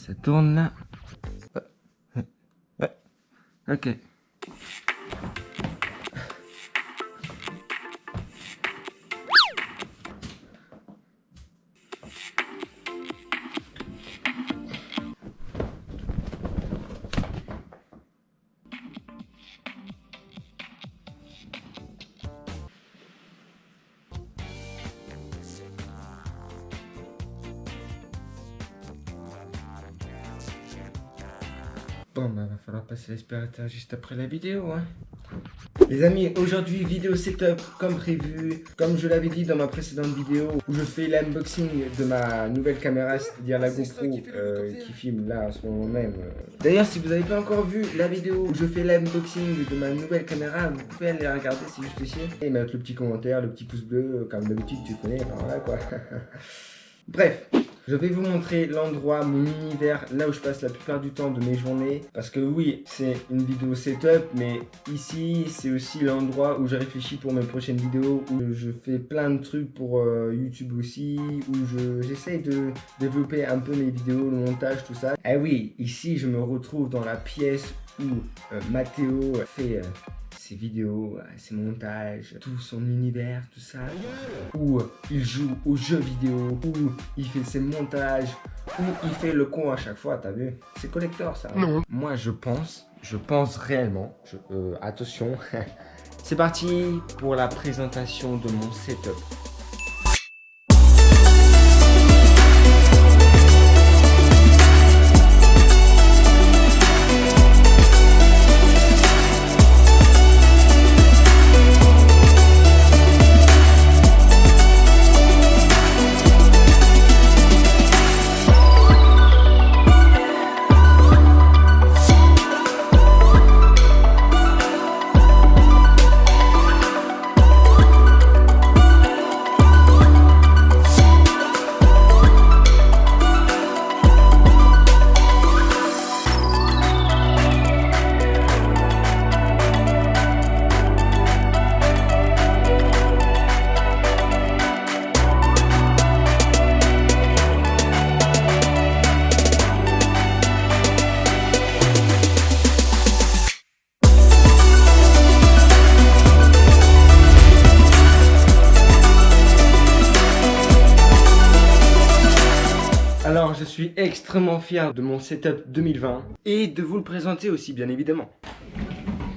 Ça tourne là. Ok. Bon bah va falloir passer l'aspirateur juste après la vidéo hein. Les amis, aujourd'hui vidéo setup comme prévu, comme je l'avais dit dans ma précédente vidéo où je fais l'unboxing de ma nouvelle caméra, c'est-à-dire la GoPro qui filme là en ce moment même. D'ailleurs si vous n'avez pas encore vu la vidéo où je fais l'unboxing de ma nouvelle caméra, vous pouvez aller la regarder, c'est juste ici. Et mettre le petit commentaire, le petit pouce bleu, comme d'habitude tu connais, enfin, voilà quoi. Bref. Je vais vous montrer l'endroit, mon univers, là où je passe la plupart du temps de mes journées. Parce que oui, c'est une vidéo setup, mais ici, c'est aussi l'endroit où je réfléchis pour mes prochaines vidéos, où je fais plein de trucs pour YouTube aussi, où j'essaie de développer un peu mes vidéos, le montage, tout ça. Ah oui, ici, je me retrouve dans la pièce où Mathéo fait ses vidéos, ses montages, tout son univers, tout ça, où il joue aux jeux vidéo, où il fait ses montages, où il fait le con à chaque fois, t'as vu? C'est collector ça. Non. Moi je pense réellement, attention, c'est parti pour la présentation de mon setup. Alors, je suis extrêmement fier de mon setup 2020 et de vous le présenter aussi, bien évidemment.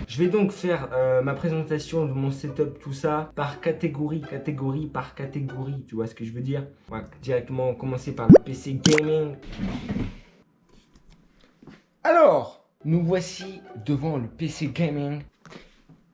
Je vais donc faire ma présentation de mon setup, tout ça, par catégorie par catégorie, tu vois ce que je veux dire? On va directement commencer par le PC gaming. Alors, nous voici devant le PC gaming.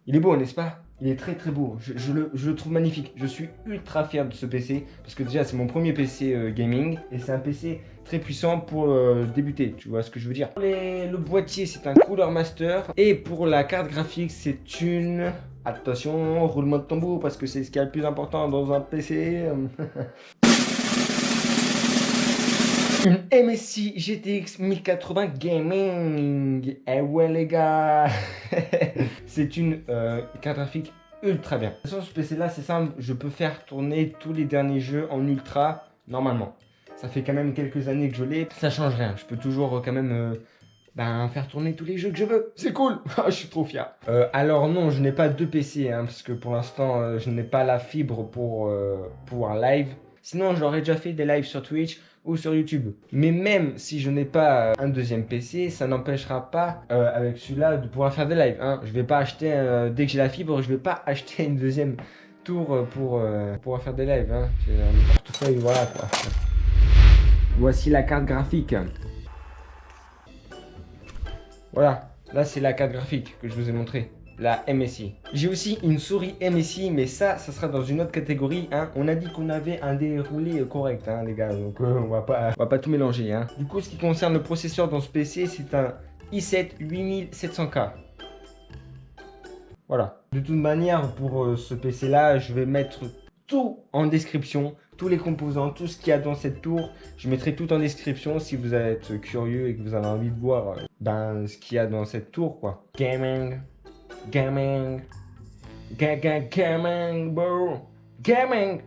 Il est beau, n'est-ce pas? Il est très très beau, je le trouve magnifique. Je suis ultra fier de ce PC parce que déjà c'est mon premier PC gaming et c'est un PC très puissant pour débuter, tu vois ce que je veux dire. Le boîtier c'est un Cooler Master et pour la carte graphique c'est une... Attention, roulement de tambour parce que c'est ce qui est le plus important dans un PC. Une MSI GTX 1080 Gaming. Eh ouais les gars. C'est une carte graphique ultra bien. De toute façon ce PC là c'est simple, je peux faire tourner tous les derniers jeux en ultra normalement. Ça fait quand même quelques années que je l'ai, ça change rien. Je peux toujours quand même faire tourner tous les jeux que je veux. C'est cool. Je suis trop fier. Alors non, je n'ai pas deux PC hein, parce que pour l'instant je n'ai pas la fibre pour pouvoir live. Sinon j'aurais déjà fait des lives sur Twitch ou sur YouTube. Mais même si je n'ai pas un deuxième PC, ça n'empêchera pas avec celui-là de pouvoir faire des lives. Hein. Je vais pas acheter, dès que j'ai la fibre, je vais pas acheter une deuxième tour pour pouvoir faire des lives. Hein. J'ai un portefeuille, voilà quoi. Voici la carte graphique. Voilà, là c'est la carte graphique que je vous ai montré. La MSI. J'ai aussi une souris MSI, mais ça sera dans une autre catégorie. Hein. On a dit qu'on avait un déroulé correct, hein, les gars. Donc on va pas tout mélanger. Hein. Du coup, ce qui concerne le processeur dans ce PC, c'est un i7 8700K. Voilà. De toute manière, pour ce PC-là, je vais mettre tout en description. Tous les composants, tout ce qu'il y a dans cette tour, je mettrai tout en description si vous êtes curieux et que vous avez envie de voir ce qu'il y a dans cette tour, quoi. Gaming. Gaming, gaming, bro, gaming.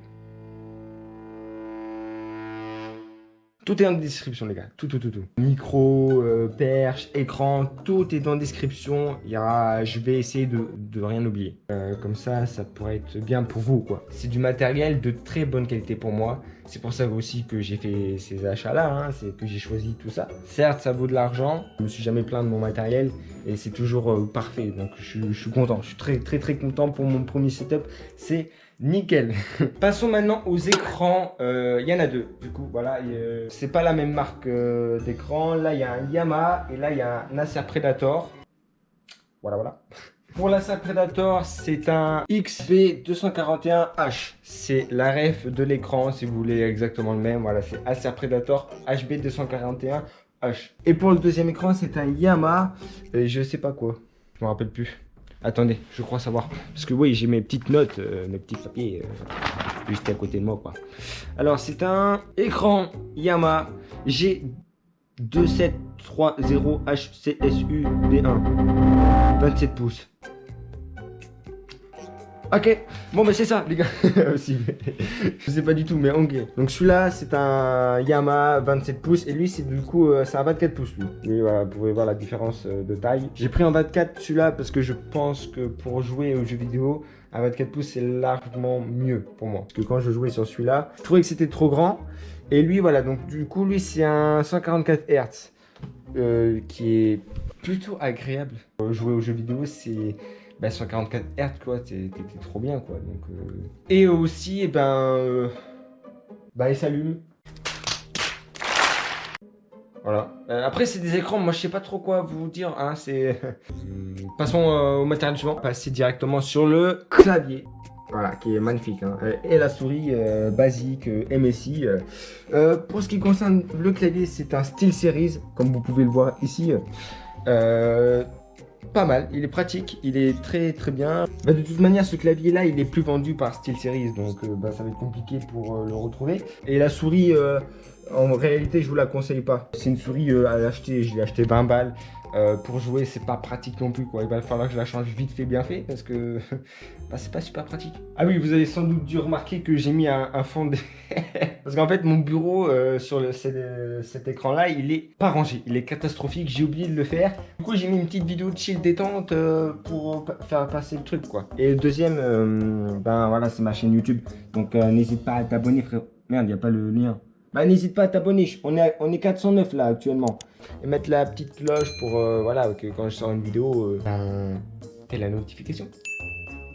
Tout est en description, les gars. Tout. Micro, perche, écran, tout est dans la description. Je vais essayer de rien oublier. Comme ça pourrait être bien pour vous, quoi. C'est du matériel de très bonne qualité pour moi. C'est pour ça aussi que j'ai fait ces achats-là, hein. C'est que j'ai choisi tout ça. Certes, ça vaut de l'argent. Je me suis jamais plaint de mon matériel et c'est toujours parfait. Donc, je suis content. Je suis très content pour mon premier setup. C'est nickel. Passons maintenant aux écrans. Il y en a deux. Du coup, voilà. C'est pas la même marque d'écran. Là, il y a un Yamaha et là, il y a un Acer Predator. Voilà. Pour l'Acer Predator, c'est un XB241H. C'est la ref de l'écran, si vous voulez exactement le même. Voilà, c'est Acer Predator HB241H. Et pour le deuxième écran, c'est un Yamaha. Je sais pas quoi. Je me rappelle plus. Attendez, je crois savoir. Parce que oui, j'ai mes petites notes, mes petits papiers juste à côté de moi, quoi. Alors, c'est un écran Yamaha G2730HCSU B1. 27 pouces. Ok, bon bah c'est ça les gars. Je sais pas du tout mais ok. Donc celui-là c'est un Yamaha 27 pouces et lui c'est du coup c'est un 24 pouces lui. Oui voilà, vous pouvez voir la différence de taille. J'ai pris en 24 celui-là parce que je pense que pour jouer aux jeux vidéo, un 24 pouces c'est largement mieux pour moi. Parce que quand je jouais sur celui-là, je trouvais que c'était trop grand. Et lui voilà, donc du coup lui c'est un 144 Hz qui est plutôt agréable. Jouer aux jeux vidéo c'est... 144 Hz quoi, t'es trop bien quoi. Donc, Et aussi, il s'allume. Voilà. Après, c'est des écrans, moi je sais pas trop quoi vous dire. Hein, Passons au matériel suivant. Passer directement sur le clavier. Voilà, qui est magnifique. Hein. Et la souris basique MSI. Pour ce qui concerne le clavier, c'est un SteelSeries, comme vous pouvez le voir ici. Pas mal, il est pratique, il est très bien. De toute manière, ce clavier là, il est plus vendu par SteelSeries, donc ça va être compliqué pour le retrouver. Et la souris, en réalité, je vous la conseille pas. C'est une souris à l'acheter, je l'ai acheté 20 balles. Pour jouer, c'est pas pratique non plus quoi. Il va falloir que je la change vite fait, bien fait, parce que c'est pas super pratique. Ah oui, vous avez sans doute dû remarquer que j'ai mis un fond de... Parce qu'en fait, mon bureau sur cet écran-là, il est pas rangé. Il est catastrophique, j'ai oublié de le faire. Du coup, j'ai mis une petite vidéo de chill détente pour faire passer le truc, quoi. Et le deuxième, voilà, c'est ma chaîne YouTube. Donc, n'hésite pas à t'abonner, frère. Merde, il n'y a pas le lien. N'hésite pas à t'abonner, on est 409 là actuellement. Et mettre la petite cloche pour voilà, que quand je sors une vidéo, t'aies la notification.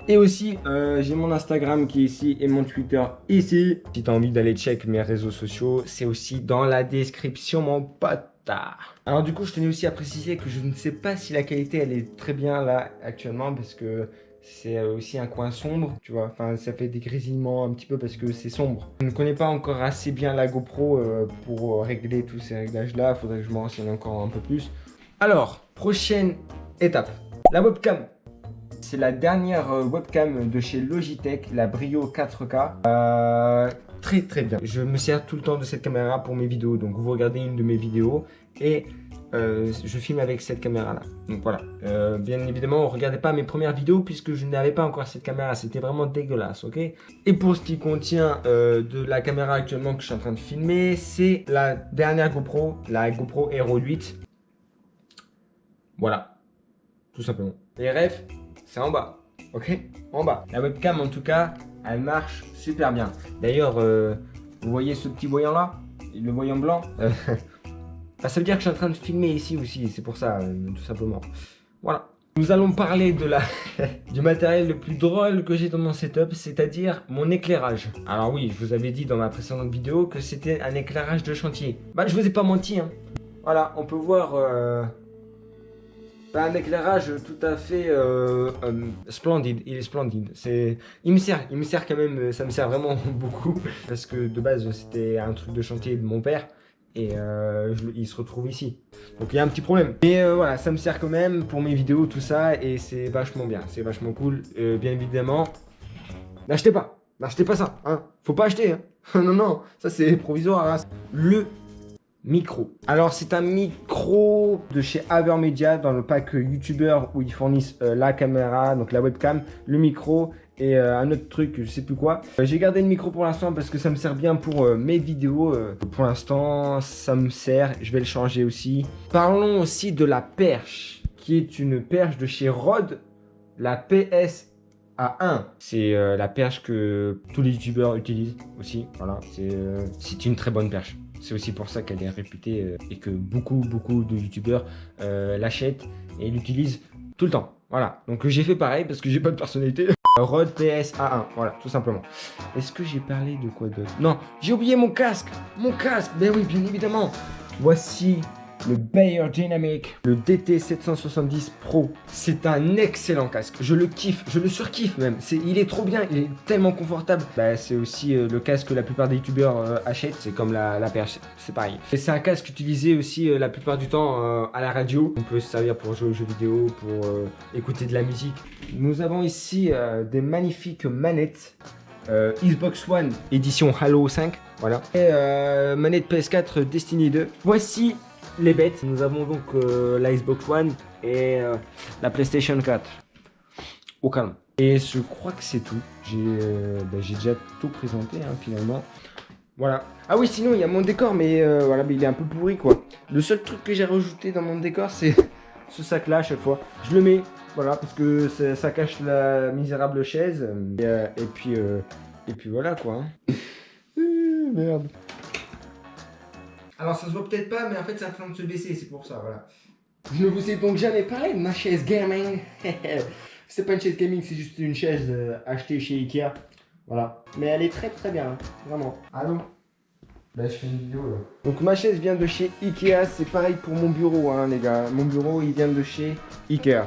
Et aussi, j'ai mon Instagram qui est ici et mon Twitter ici. Si t'as envie d'aller check mes réseaux sociaux, c'est aussi dans la description, mon pote. Alors du coup, je tenais aussi à préciser que je ne sais pas si la qualité elle est très bien là actuellement parce que c'est aussi un coin sombre, tu vois, enfin ça fait des grésillements un petit peu parce que c'est sombre. Je ne connais pas encore assez bien la GoPro pour régler tous ces réglages là, faudrait que je m'en renseigne encore un peu plus. Alors, prochaine étape, la webcam. C'est la dernière webcam de chez Logitech, la Brio 4K. Très bien. Je me sers tout le temps de cette caméra pour mes vidéos, donc vous regardez une de mes vidéos et... je filme avec cette caméra là, donc voilà. Bien évidemment, regardez pas mes premières vidéos puisque je n'avais pas encore cette caméra, c'était vraiment dégueulasse, ok. Et pour ce qui contient de la caméra actuellement que je suis en train de filmer, c'est la dernière GoPro, la GoPro Hero 8. Voilà, tout simplement. Les refs, c'est en bas, ok, en bas. La webcam en tout cas, elle marche super bien. D'ailleurs, vous voyez ce petit voyant là, le voyant blanc. Ça veut dire que je suis en train de filmer ici aussi, c'est pour ça, tout simplement. Voilà. Nous allons parler de du matériel le plus drôle que j'ai dans mon setup, c'est-à-dire mon éclairage. Alors oui, je vous avais dit dans ma précédente vidéo que c'était un éclairage de chantier. Je vous ai pas menti, hein. Voilà, on peut voir un éclairage tout à fait splendide. Il est splendide. Il me sert quand même, ça me sert vraiment beaucoup. Parce que de base, c'était un truc de chantier de mon père. Et il se retrouve ici. Donc il y a un petit problème. Mais voilà, ça me sert quand même pour mes vidéos, tout ça. Et c'est vachement bien, c'est vachement cool. Bien évidemment, n'achetez pas ça. Hein. Faut pas acheter. Hein. non, ça c'est provisoire. Hein. Le micro. Alors c'est un micro de chez Avermedia dans le pack YouTuber où ils fournissent la caméra, donc la webcam, le micro et un autre truc, je sais plus quoi. J'ai gardé le micro pour l'instant parce que ça me sert bien pour mes vidéos. Pour l'instant, ça me sert. Je vais le changer aussi. Parlons aussi de la perche, qui est une perche de chez Rode, la PSA1. C'est la perche que tous les youtubeurs utilisent aussi. Voilà, c'est une très bonne perche. C'est aussi pour ça qu'elle est réputée et que beaucoup de youtubeurs l'achètent et l'utilisent tout le temps. Voilà, donc j'ai fait pareil parce que j'ai pas de personnalité. Rode PSA1, voilà, tout simplement. Est-ce que j'ai parlé de quoi d'autre? Non, j'ai oublié mon casque. Mon casque, ben oui, bien évidemment. Voici le Beyer Dynamic, le DT770 Pro. C'est un excellent casque. Je le kiffe, je le surkiffe même. Il est trop bien, il est tellement confortable. Bah, c'est aussi le casque que la plupart des youtubeurs achètent. C'est comme la perche, c'est pareil. Et c'est un casque utilisé aussi la plupart du temps à la radio. On peut se servir pour jouer aux jeux vidéo, pour écouter de la musique. Nous avons ici des magnifiques manettes. Xbox One édition Halo 5, voilà. Et manette PS4 Destiny 2. Voici les bêtes. Nous avons donc la Xbox One et la PlayStation 4. Au calme. Et je crois que c'est tout. J'ai déjà tout présenté finalement. Voilà. Ah oui, sinon il y a mon décor, mais voilà, mais il est un peu pourri quoi. Le seul truc que j'ai rajouté dans mon décor, c'est ce sac là à chaque fois. Je le mets, voilà, parce que ça cache la misérable chaise. Et puis voilà quoi. Merde. Alors ça se voit peut-être pas, mais en fait c'est en train de se baisser, c'est pour ça, voilà. Je ne vous ai donc jamais parlé de ma chaise gaming. C'est pas une chaise gaming, c'est juste une chaise achetée chez Ikea. Voilà. Mais elle est très bien, hein, vraiment. Ah non. Là je fais une vidéo là. Donc ma chaise vient de chez Ikea, c'est pareil pour mon bureau hein les gars. Mon bureau il vient de chez Ikea.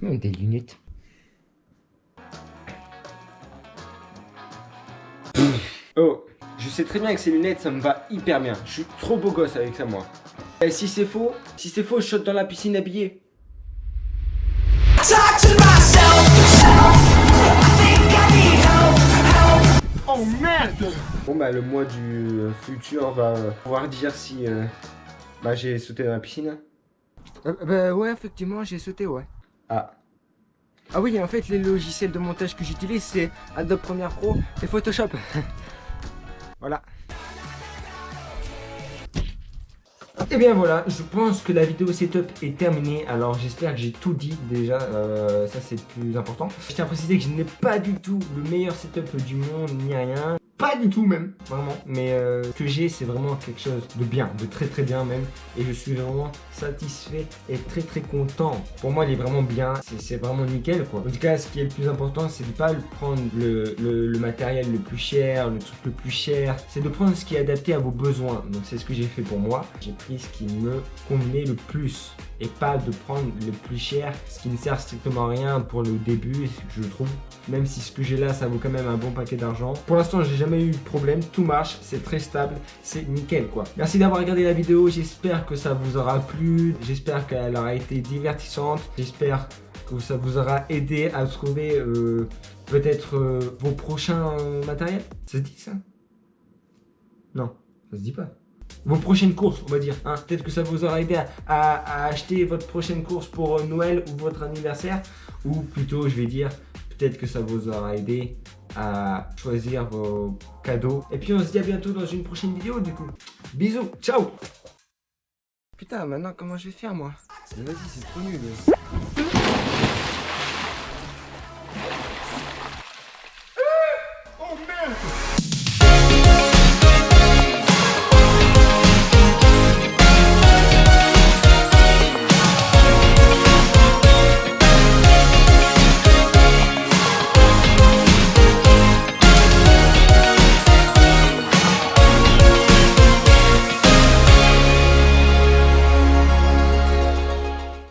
Des lunettes. Oh, je sais très bien que ces lunettes ça me va hyper bien. Je suis trop beau gosse avec ça moi. Et si c'est faux, je saute dans la piscine habillé. Oh merde! Bon bah le mois du futur va pouvoir dire si bah j'ai sauté dans la piscine. Bah ouais effectivement j'ai sauté ouais. Ah. Ah oui en fait les logiciels de montage que j'utilise c'est Adobe Premiere Pro et Photoshop. Voilà. Et bien voilà, je pense que la vidéo setup est terminée. Alors j'espère que j'ai tout dit déjà, ça c'est le plus important. Je tiens à préciser que je n'ai pas du tout le meilleur setup du monde ni rien. Pas du tout même, vraiment. Mais ce que j'ai c'est vraiment quelque chose de bien, de très bien même. Et je suis vraiment satisfait et très content. Pour moi il est vraiment bien, c'est vraiment nickel quoi. En tout cas ce qui est le plus important c'est de pas prendre le matériel le plus cher, le truc le plus cher. C'est de prendre ce qui est adapté à vos besoins. Donc c'est ce que j'ai fait pour moi. J'ai pris ce qui me convenait le plus. Et pas de prendre le plus cher, ce qui ne sert strictement à rien pour le début, je trouve. Même si ce que j'ai là, ça vaut quand même un bon paquet d'argent. Pour l'instant, j'ai jamais eu de problème, tout marche, c'est très stable, c'est nickel quoi. Merci d'avoir regardé la vidéo, j'espère que ça vous aura plu, j'espère qu'elle aura été divertissante, j'espère que ça vous aura aidé à trouver peut-être vos prochains matériels. Ça se dit ça? Non, ça se dit pas. Vos prochaines courses, on va dire. Hein. Peut-être que ça vous aura aidé à acheter votre prochaine course pour Noël ou votre anniversaire. Ou plutôt, je vais dire, peut-être que ça vous aura aidé à choisir vos cadeaux. Et puis on se dit à bientôt dans une prochaine vidéo du coup. Bisous, ciao. Putain, maintenant comment je vais faire moi? Vas-y, c'est trop nul.